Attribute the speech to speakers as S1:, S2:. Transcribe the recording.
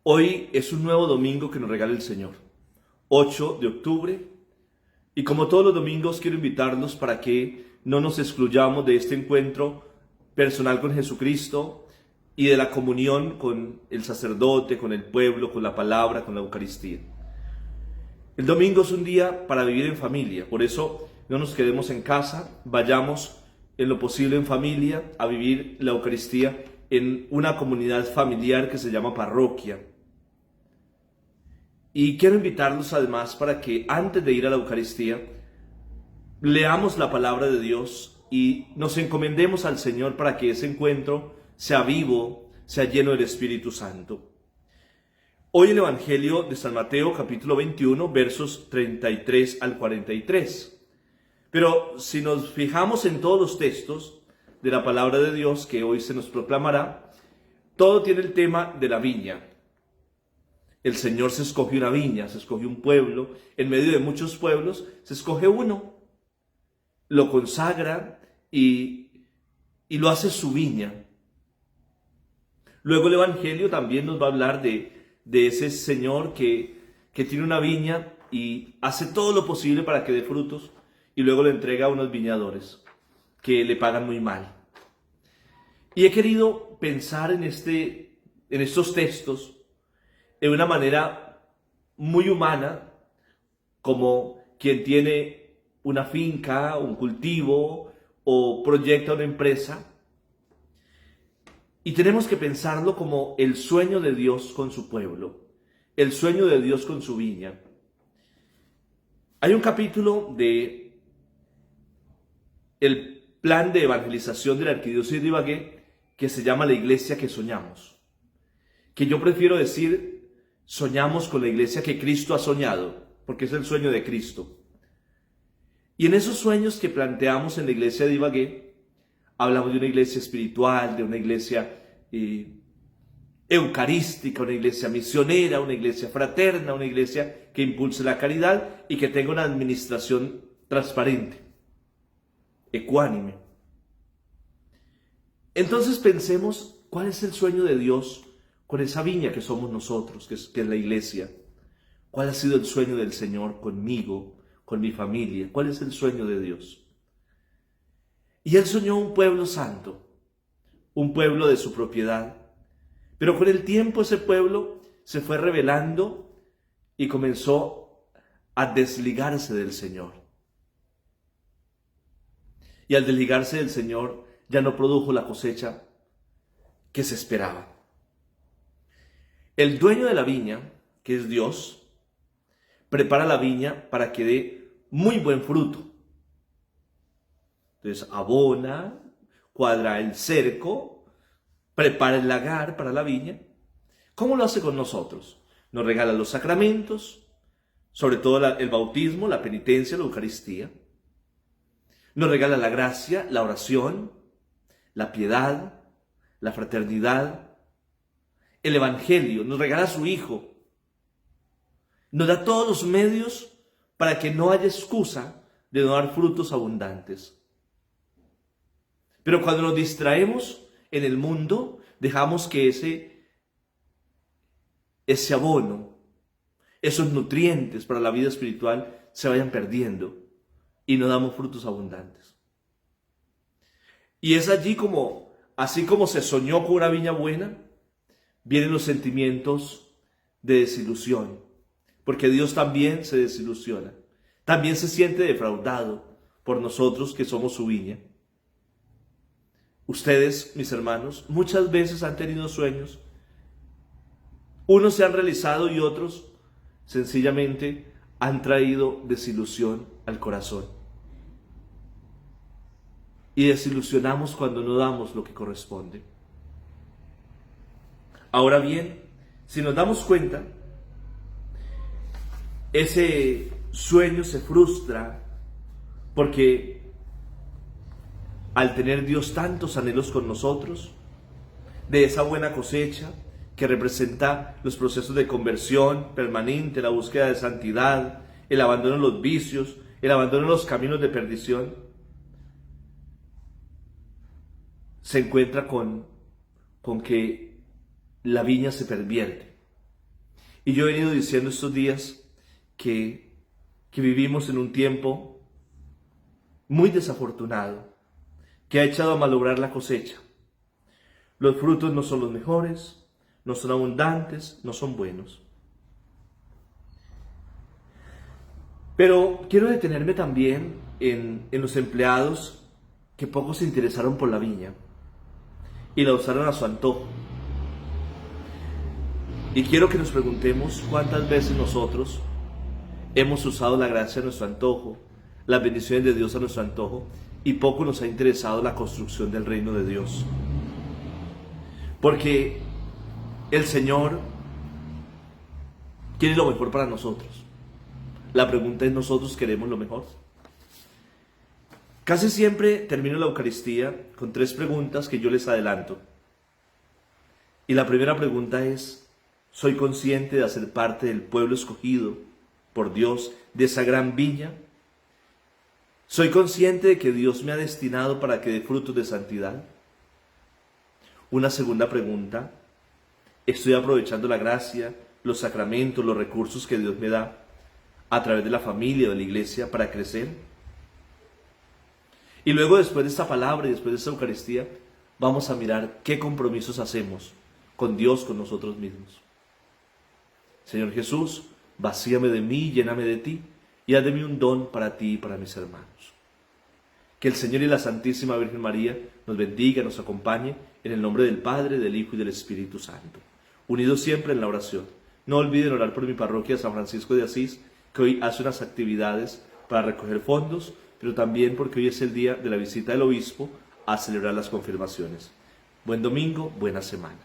S1: Hoy es un nuevo domingo que nos regala el Señor, 8 de octubre, y como todos los domingos quiero invitarlos para que no nos excluyamos de este encuentro personal con Jesucristo y de la comunión con el sacerdote, con el pueblo, con la palabra, con la Eucaristía. El domingo es un día para vivir en familia, por eso no nos quedemos en casa, vayamos en lo posible en familia a vivir la Eucaristía en una comunidad familiar que se llama parroquia. Y quiero invitarlos además para que antes de ir a la Eucaristía leamos la palabra de Dios y nos encomendemos al Señor para que ese encuentro sea vivo, sea lleno del Espíritu Santo. Hoy el Evangelio de San Mateo, capítulo 21, versos 33 al 43. Pero si nos fijamos en todos los textos de la palabra de Dios que hoy se nos proclamará, todo tiene el tema de la viña. El Señor se escogió una viña, se escogió un pueblo, en medio de muchos pueblos se escoge uno, lo consagra y lo hace su viña. Luego el Evangelio también nos va a hablar de ese Señor que tiene una viña y hace todo lo posible para que dé frutos y luego le entrega a unos viñadores que le pagan muy mal. Y he querido pensar en estos textos de una manera muy humana, como quien tiene una finca, un cultivo o proyecta una empresa. Y tenemos que pensarlo como el sueño de Dios con su pueblo, el sueño de Dios con su viña. Hay un capítulo de el plan de evangelización de la Arquidiócesis de Ibagué que se llama La Iglesia que Soñamos, que yo prefiero decir soñamos con la iglesia que Cristo ha soñado, porque es el sueño de Cristo. Y en esos sueños que planteamos en la iglesia de Ibagué, hablamos de una iglesia espiritual, de una iglesia eucarística, una iglesia misionera, una iglesia fraterna, una iglesia que impulse la caridad y que tenga una administración transparente, ecuánime. Entonces pensemos cuál es el sueño de Dios con esa viña que somos nosotros, que es la iglesia. ¿Cuál ha sido el sueño del Señor conmigo, con mi familia? ¿Cuál es el sueño de Dios? Y Él soñó un pueblo santo, un pueblo de su propiedad. Pero con el tiempo ese pueblo se fue rebelando y comenzó a desligarse del Señor. Y al desligarse del Señor ya no produjo la cosecha que se esperaba. El dueño de la viña, que es Dios, prepara la viña para que dé muy buen fruto. Entonces abona, cuadra el cerco, prepara el lagar para la viña. ¿Cómo lo hace con nosotros? Nos regala los sacramentos, sobre todo el bautismo, la penitencia, la Eucaristía. Nos regala la gracia, la oración, la piedad, la fraternidad, el Evangelio, nos regala a su Hijo. Nos da todos los medios para que no haya excusa de no dar frutos abundantes. Pero cuando nos distraemos en el mundo, dejamos que ese abono, esos nutrientes para la vida espiritual se vayan perdiendo y no damos frutos abundantes. Y es allí así como se soñó con una viña buena, vienen los sentimientos de desilusión, porque Dios también se desilusiona, también se siente defraudado por nosotros que somos su viña. Ustedes, mis hermanos, muchas veces han tenido sueños, unos se han realizado y otros sencillamente han traído desilusión al corazón. Y desilusionamos cuando no damos lo que corresponde. Ahora bien, si nos damos cuenta, ese sueño se frustra porque al tener Dios tantos anhelos con nosotros, de esa buena cosecha que representa los procesos de conversión permanente, la búsqueda de santidad, el abandono de los vicios, el abandono de los caminos de perdición, se encuentra con que la viña se pervierte. Y yo he venido diciendo estos días que vivimos en un tiempo muy desafortunado, que ha echado a malograr la cosecha. Los frutos no son los mejores, no son abundantes, no son buenos. Pero quiero detenerme también en los empleados que poco se interesaron por la viña y la usaron a su antojo. Y quiero que nos preguntemos cuántas veces nosotros hemos usado la gracia a nuestro antojo, las bendiciones de Dios a nuestro antojo, y poco nos ha interesado la construcción del reino de Dios. Porque el Señor quiere lo mejor para nosotros. La pregunta es, ¿nosotros queremos lo mejor? Casi siempre termino la Eucaristía con 3 preguntas que yo les adelanto. Y la primera pregunta es, ¿soy consciente de hacer parte del pueblo escogido por Dios, de esa gran viña? ¿Soy consciente de que Dios me ha destinado para que dé frutos de santidad? Una segunda pregunta, ¿estoy aprovechando la gracia, los sacramentos, los recursos que Dios me da a través de la familia o de la iglesia para crecer? Y luego, después de esta palabra y después de esta Eucaristía, vamos a mirar qué compromisos hacemos con Dios, con nosotros mismos. Señor Jesús, vacíame de mí, lléname de ti, y haz de mí un don para ti y para mis hermanos. Que el Señor y la Santísima Virgen María nos bendiga, nos acompañe, en el nombre del Padre, del Hijo y del Espíritu Santo. Unidos siempre en la oración. No olviden orar por mi parroquia San Francisco de Asís, que hoy hace unas actividades para recoger fondos, pero también porque hoy es el día de la visita del obispo a celebrar las confirmaciones. Buen domingo, buena semana.